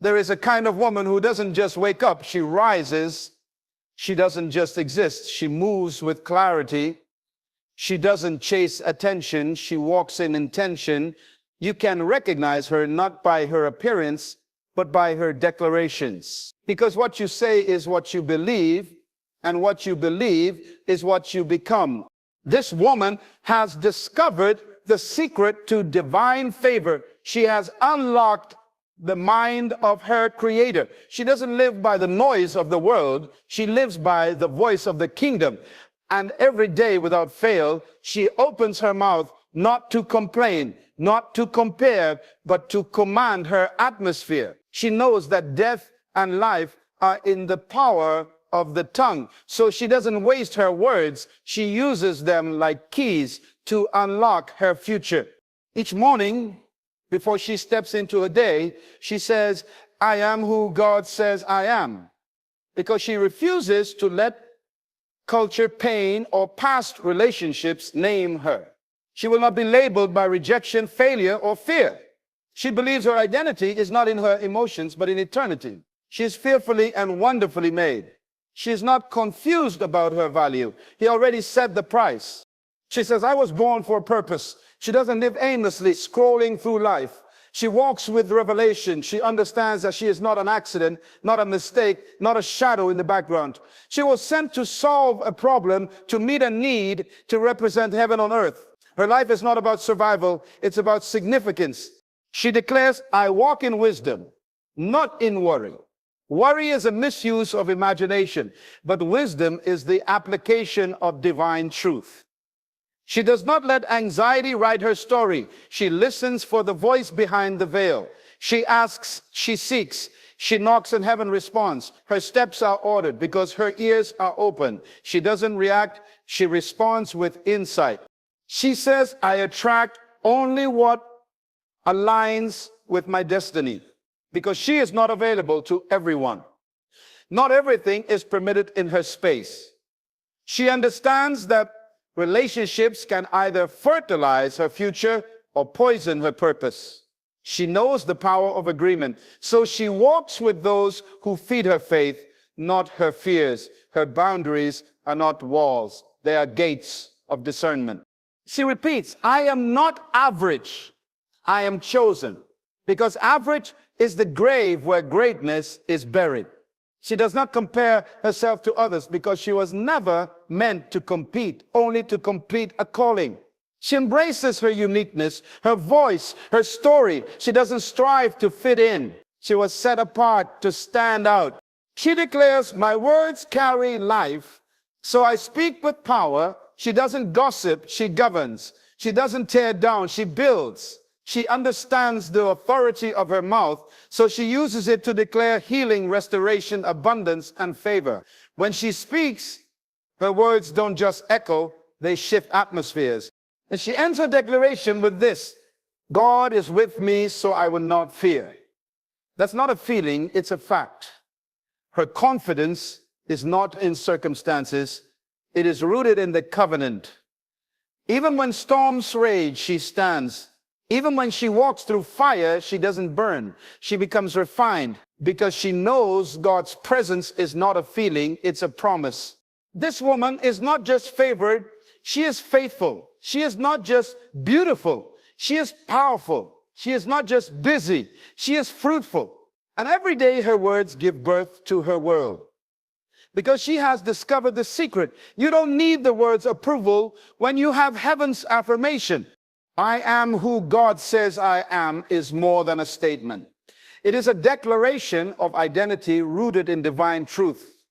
There is a kind of woman who doesn't just wake up, she rises. She doesn't just exist, she moves with clarity. She doesn't chase attention, she walks in intention. You can recognize her not by her appearance, but by her declarations. Because what you say is what you believe, and what you believe is what you become. This woman has discovered the secret to divine favor. She has unlocked the mind of her creator. She doesn't live by the noise of the world. She lives by the voice of the kingdom. And every day without fail, she opens her mouth not to complain, not to compare, but to command her atmosphere. She knows that death and life are in the power of the tongue. So she doesn't waste her words. She uses them like keys to unlock her future. Each morning, before she steps into a day, she says, I am who God says I am. Because she refuses to let culture, pain, or past relationships name her. She will not be labeled by rejection, failure, or fear. She believes her identity is not in her emotions, but in eternity. She is fearfully and wonderfully made. She is not confused about her value. He already set the price. She says, I was born for a purpose. She doesn't live aimlessly, scrolling through life. She walks with revelation. She understands that she is not an accident, not a mistake, not a shadow in the background. She was sent to solve a problem, to meet a need, to represent heaven on earth. Her life is not about survival. It's about significance. She declares, I walk in wisdom, not in worry. Worry is a misuse of imagination, but wisdom is the application of divine truth. She does not let anxiety write her story. She listens for the voice behind the veil. She asks, she seeks, she knocks and heaven responds. Her steps are ordered because her ears are open. She doesn't react, she responds with insight. She says, I attract only what aligns with my destiny, because she is not available to everyone. Not everything is permitted in her space. She understands that relationships can either fertilize her future or poison her purpose. She knows the power of agreement, so she walks with those who feed her faith, not her fears. Her boundaries are not walls, they are gates of discernment. She repeats, I am not average, I am chosen. Because average is the grave where greatness is buried. She does not compare herself to others because she was never meant to compete, only to complete a calling. She embraces her uniqueness, her voice, her story. She doesn't strive to fit in. She was set apart to stand out. She declares, my words carry life, so I speak with power. She doesn't gossip, she governs. She doesn't tear down, she builds. She understands the authority of her mouth, so she uses it to declare healing, restoration, abundance, and favor. When she speaks, her words don't just echo, they shift atmospheres. And she ends her declaration with this, God is with me, so I will not fear. That's not a feeling, it's a fact. Her confidence is not in circumstances, it is rooted in the covenant. Even when storms rage, she stands. Even when she walks through fire, she doesn't burn. She becomes refined because she knows God's presence is not a feeling, it's a promise. This woman is not just favored, she is faithful. She is not just beautiful, she is powerful. She is not just busy, she is fruitful. And every day her words give birth to her world. Because she has discovered the secret. You don't need the word's approval when you have heaven's affirmation. I am who God says I am is more than a statement. It is a declaration of identity rooted in divine truth,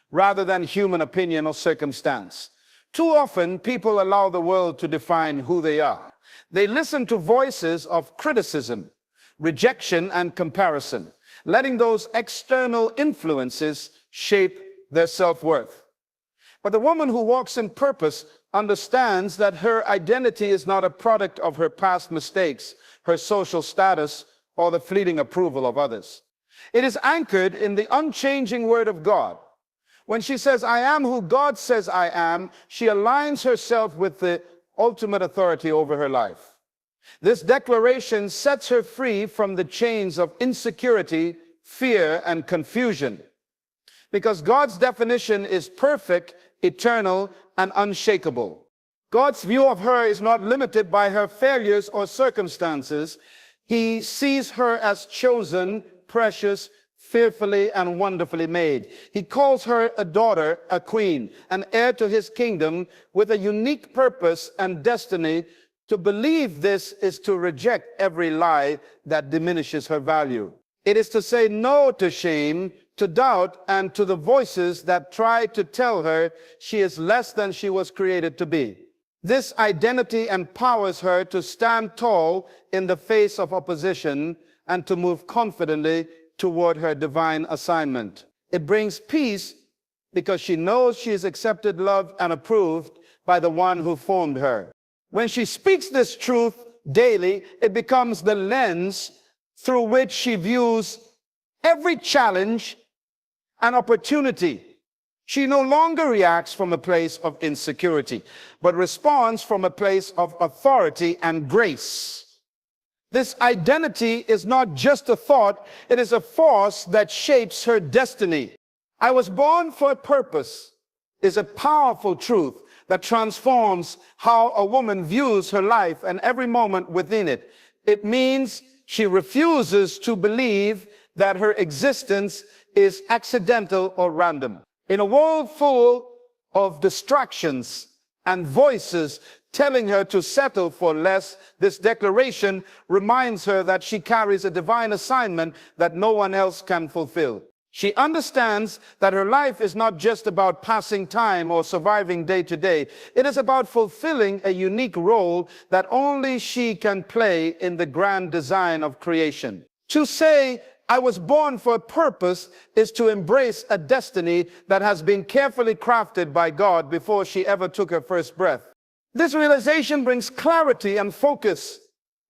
rather than human opinion or circumstance. Too often, people allow the world to define who they are. They listen to voices of criticism, rejection, and comparison, letting those external influences shape their self-worth. But the woman who walks in purpose understands that her identity is not a product of her past mistakes, her social status, or the fleeting approval of others. It is anchored in the unchanging word of God. When she says, I am who God says I am, she aligns herself with the ultimate authority over her life. This declaration sets her free from the chains of insecurity, fear, and confusion. Because God's definition is perfect, eternal, and unshakable. God's view of her is not limited by her failures or circumstances. He sees her as chosen, precious, fearfully and wonderfully made. He calls her a daughter, a queen, an heir to his kingdom with a unique purpose and destiny. To believe this is to reject every lie that diminishes her value. It is to say no to shame, to doubt, and to the voices that try to tell her she is less than she was created to be. This identity empowers her to stand tall in the face of opposition and to move confidently toward her divine assignment. It brings peace because she knows she is accepted, loved, and approved by the one who formed her. When she speaks this truth daily, it becomes the lens through which she views every challenge and opportunity. She no longer reacts from a place of insecurity, but responds from a place of authority and grace. This identity is not just a thought, it is a force that shapes her destiny. I was born for a purpose is a powerful truth that transforms how a woman views her life and every moment within it. It means she refuses to believe that her existence is accidental or random. In a world full of distractions and voices telling her to settle for less, this declaration reminds her that she carries a divine assignment that no one else can fulfill. She understands that her life is not just about passing time or surviving day to day. It is about fulfilling a unique role that only she can play in the grand design of creation. To say, I was born for a purpose is to embrace a destiny that has been carefully crafted by God before she ever took her first breath. This realization brings clarity and focus.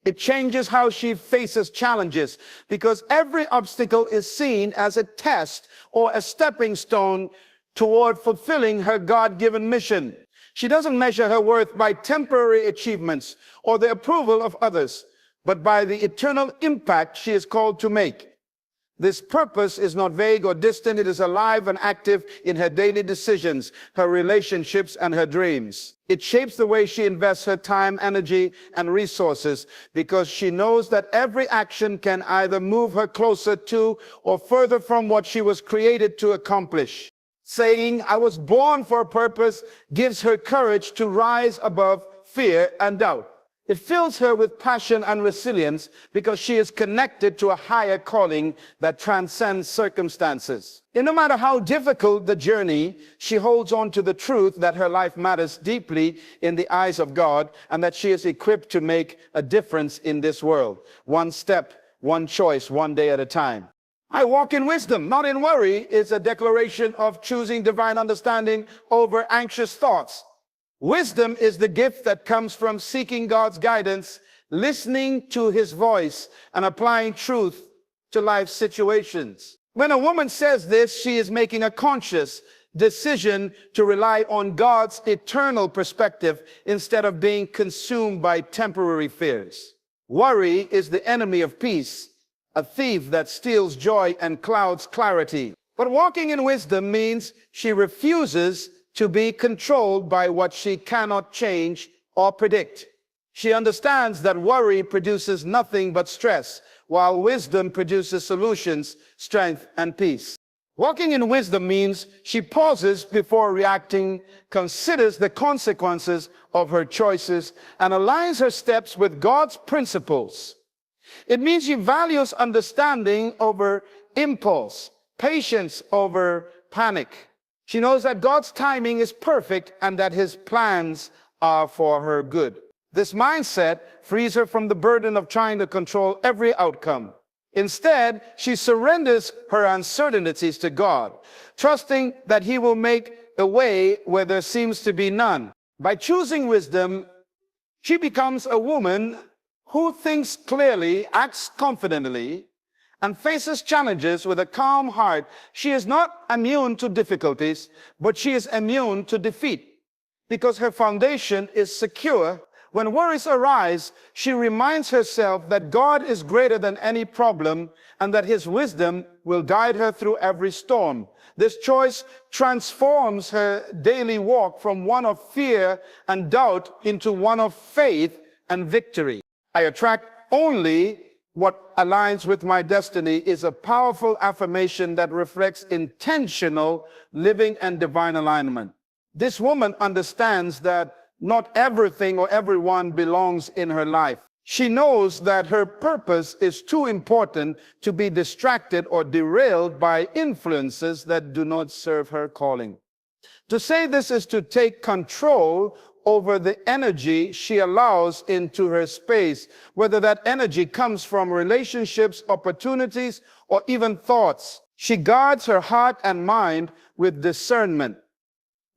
It changes how she faces challenges because every obstacle is seen as a test or a stepping stone toward fulfilling her God-given mission. She doesn't measure her worth by temporary achievements or the approval of others, but by the eternal impact she is called to make. This purpose is not vague or distant. It is alive and active in her daily decisions, her relationships, and her dreams. It shapes the way she invests her time, energy, and resources because she knows that every action can either move her closer to or further from what she was created to accomplish. Saying, I was born for a purpose, gives her courage to rise above fear and doubt. It fills her with passion and resilience because she is connected to a higher calling that transcends circumstances. And no matter how difficult the journey, she holds on to the truth that her life matters deeply in the eyes of God and that she is equipped to make a difference in this world. One step, one choice, one day at a time. I walk in wisdom, not in worry, is a declaration of choosing divine understanding over anxious thoughts. Wisdom is the gift that comes from seeking God's guidance, listening to his voice, and applying truth to life situations. When a woman says this, she is making a conscious decision to rely on God's eternal perspective instead of being consumed by temporary fears. Worry is the enemy of peace, a thief that steals joy and clouds clarity. But walking in wisdom means she refuses to be controlled by what she cannot change or predict. She understands that worry produces nothing but stress, while wisdom produces solutions, strength, and peace. Walking in wisdom means she pauses before reacting, considers the consequences of her choices, and aligns her steps with God's principles. It means she values understanding over impulse, patience over panic. She knows that God's timing is perfect and that his plans are for her good. This mindset frees her from the burden of trying to control every outcome. Instead, she surrenders her uncertainties to God, trusting that he will make a way where there seems to be none. By choosing wisdom, she becomes a woman who thinks clearly, acts confidently, and faces challenges with a calm heart. She is not immune to difficulties, but she is immune to defeat because her foundation is secure When worries arise, she reminds herself that God is greater than any problem and that his wisdom will guide her through every storm. This choice transforms her daily walk from one of fear and doubt into one of faith and victory. I attract only what aligns with my destiny is a powerful affirmation that reflects intentional living and divine alignment. This woman understands that not everything or everyone belongs in her life. She knows that her purpose is too important to be distracted or derailed by influences that do not serve her calling. To say this is to take control over the energy she allows into her space, whether that energy comes from relationships, opportunities, or even thoughts. She guards her heart and mind with discernment,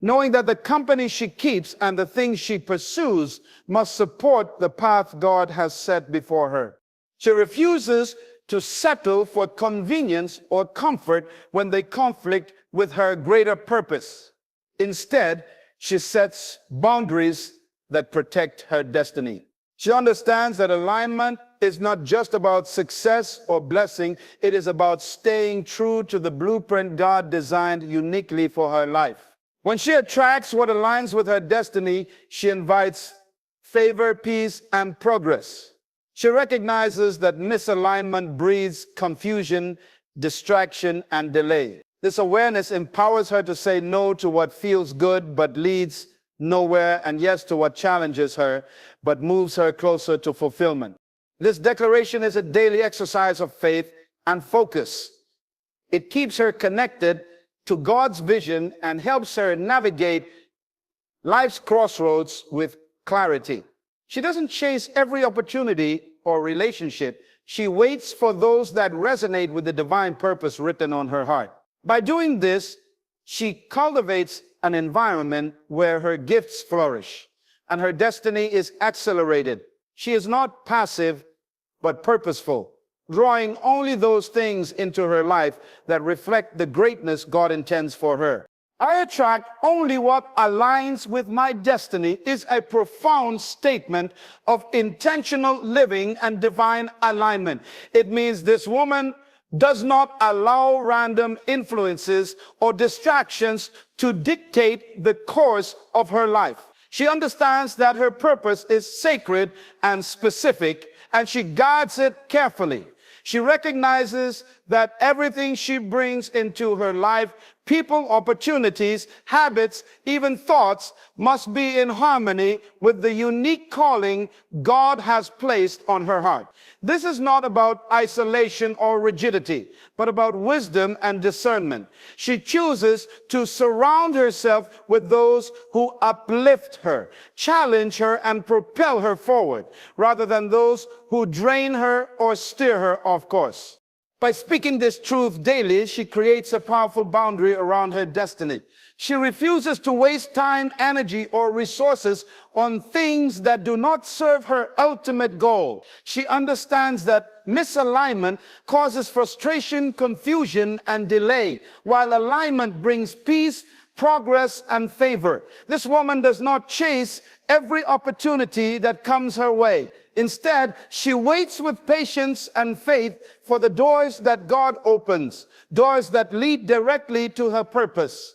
knowing that the company she keeps and the things she pursues must support the path God has set before her. She refuses to settle for convenience or comfort when they conflict with her greater purpose. Instead, she sets boundaries that protect her destiny. She understands that alignment is not just about success or blessing. It is about staying true to the blueprint God designed uniquely for her life. When she attracts what aligns with her destiny, she invites favor, peace, and progress. She recognizes that misalignment breeds confusion, distraction, and delay. This awareness empowers her to say no to what feels good but leads nowhere, and yes to what challenges her but moves her closer to fulfillment. This declaration is a daily exercise of faith and focus. It keeps her connected to God's vision and helps her navigate life's crossroads with clarity. She doesn't chase every opportunity or relationship. She waits for those that resonate with the divine purpose written on her heart. By doing this, she cultivates an environment where her gifts flourish and her destiny is accelerated. She is not passive, but purposeful, drawing only those things into her life that reflect the greatness God intends for her. I attract only what aligns with my destiny is a profound statement of intentional living and divine alignment. It means this woman does not allow random influences or distractions to dictate the course of her life. She understands that her purpose is sacred and specific, and she guards it carefully. She recognizes that everything she brings into her life, people, opportunities, habits, even thoughts, must be in harmony with the unique calling God has placed on her heart. This is not about isolation or rigidity, but about wisdom and discernment. She chooses to surround herself with those who uplift her, challenge her, and propel her forward, rather than those who drain her or steer her off course. By speaking this truth daily, she creates a powerful boundary around her destiny. She refuses to waste time, energy, or resources on things that do not serve her ultimate goal. She understands that misalignment causes frustration, confusion, and delay, while alignment brings peace, progress, and favor. This woman does not chase every opportunity that comes her way. Instead, she waits with patience and faith for the doors that God opens, doors that lead directly to her purpose.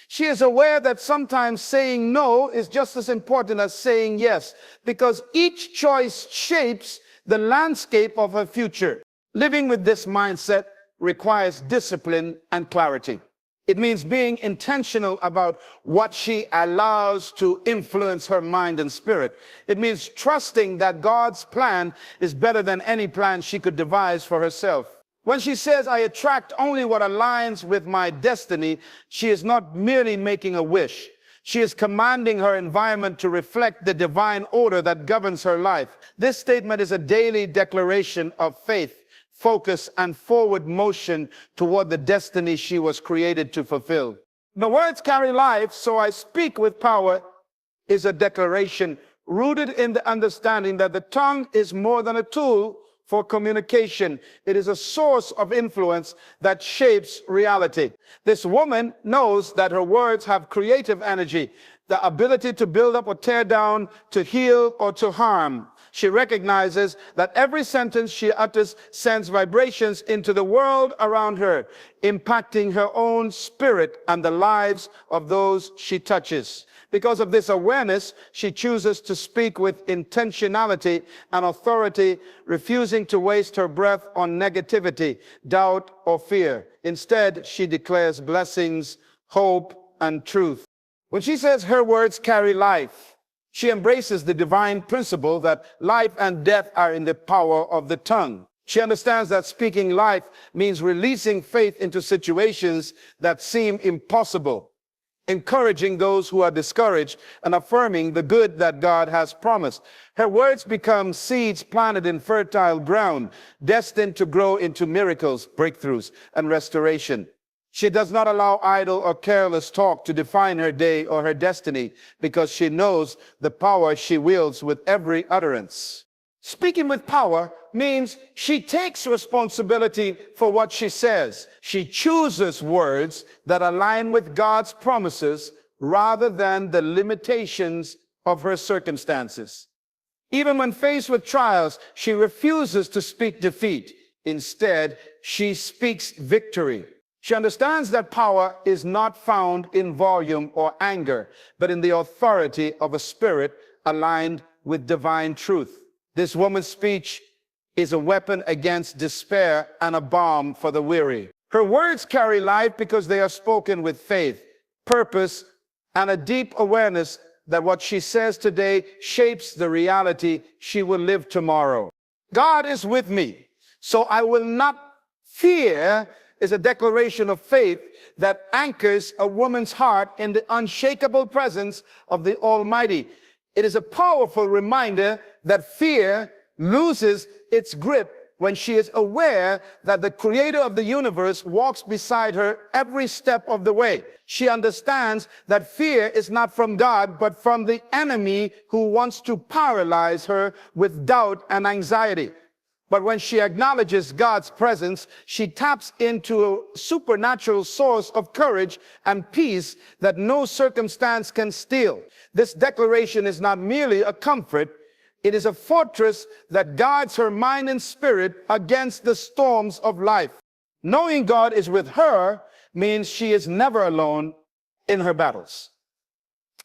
She is aware that sometimes saying no is just as important as saying yes, because each choice shapes the landscape of her future. Living with this mindset requires discipline and clarity. It means being intentional about what she allows to influence her mind and spirit. It means trusting that God's plan is better than any plan she could devise for herself. When she says, I attract only what aligns with my destiny, she is not merely making a wish. She is commanding her environment to reflect the divine order that governs her life. This statement is a daily declaration of faith, focus, and forward motion toward the destiny she was created to fulfill. The words carry life, so I speak with power is a declaration rooted in the understanding that the tongue is more than a tool for communication. It is a source of influence that shapes reality. This woman knows that her words have creative energy. the ability to build up or tear down, to heal or to harm. She recognizes that every sentence she utters sends vibrations into the world around her, impacting her own spirit and the lives of those she touches. Because of this awareness, she chooses to speak with intentionality and authority, refusing to waste her breath on negativity, doubt, or fear. Instead, she declares blessings, hope, and truth. When she says her words carry life, she embraces the divine principle that life and death are in the power of the tongue. She understands that speaking life means releasing faith into situations that seem impossible, encouraging those who are discouraged, and affirming the good that God has promised. Her words become seeds planted in fertile ground, destined to grow into miracles, breakthroughs, and restoration. She does not allow idle or careless talk to define her day or her destiny, because she knows the power she wields with every utterance. Speaking with power means she takes responsibility for what she says. She chooses words that align with God's promises rather than the limitations of her circumstances. Even when faced with trials, she refuses to speak defeat. Instead, she speaks victory. She understands that power is not found in volume or anger, but in the authority of a spirit aligned with divine truth. This woman's speech is a weapon against despair and a balm for the weary. Her words carry life because they are spoken with faith, purpose, and a deep awareness that what she says today shapes the reality she will live tomorrow. God is with me, so I will not fear is a declaration of faith that anchors a woman's heart in the unshakable presence of the Almighty. It is a powerful reminder that fear loses its grip when she is aware that the creator of the universe walks beside her every step of the way. She understands that fear is not from God, but from the enemy who wants to paralyze her with doubt and anxiety. But when she acknowledges God's presence, she taps into a supernatural source of courage and peace that no circumstance can steal. This declaration is not merely a comfort, it is a fortress that guards her mind and spirit against the storms of life. Knowing God is with her means she is never alone in her battles.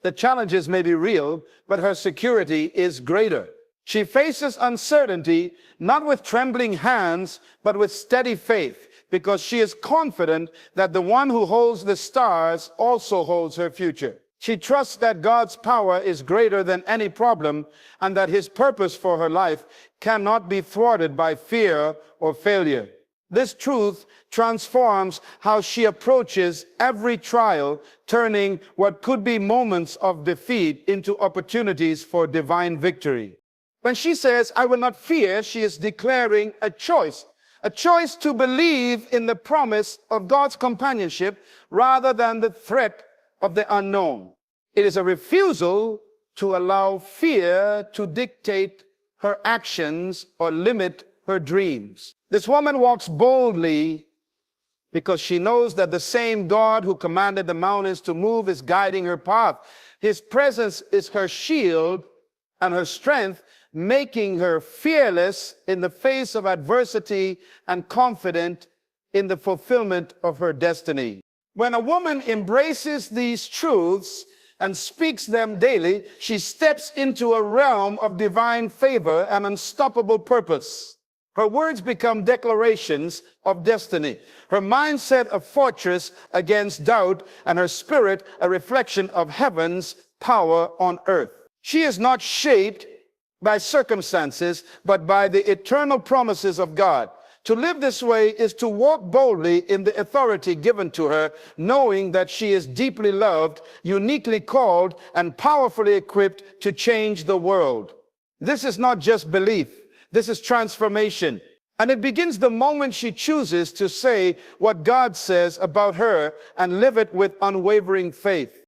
The challenges may be real, but her security is greater. She faces uncertainty not with trembling hands, but with steady faith, because she is confident that the one who holds the stars also holds her future. She trusts that God's power is greater than any problem and that his purpose for her life cannot be thwarted by fear or failure. This truth transforms how she approaches every trial, turning what could be moments of defeat into opportunities for divine victory. When she says, I will not fear, she is declaring a choice to believe in the promise of God's companionship rather than the threat of the unknown. It is a refusal to allow fear to dictate her actions or limit her dreams. This woman walks boldly because she knows that the same God who commanded the mountains to move is guiding her path. His presence is her shield and her strength, making her fearless in the face of adversity and confident in the fulfillment of her destiny. When a woman embraces these truths and speaks them daily, she steps into a realm of divine favor and unstoppable purpose. Her words become declarations of destiny, her mindset a fortress against doubt, and her spirit a reflection of heaven's power on earth. She is not shaped by circumstances, but by the eternal promises of God. To live this way is to walk boldly in the authority given to her, knowing that she is deeply loved, uniquely called, and powerfully equipped to change the world. This is not just belief, this is transformation. And it begins the moment she chooses to say what God says about her and live it with unwavering faith.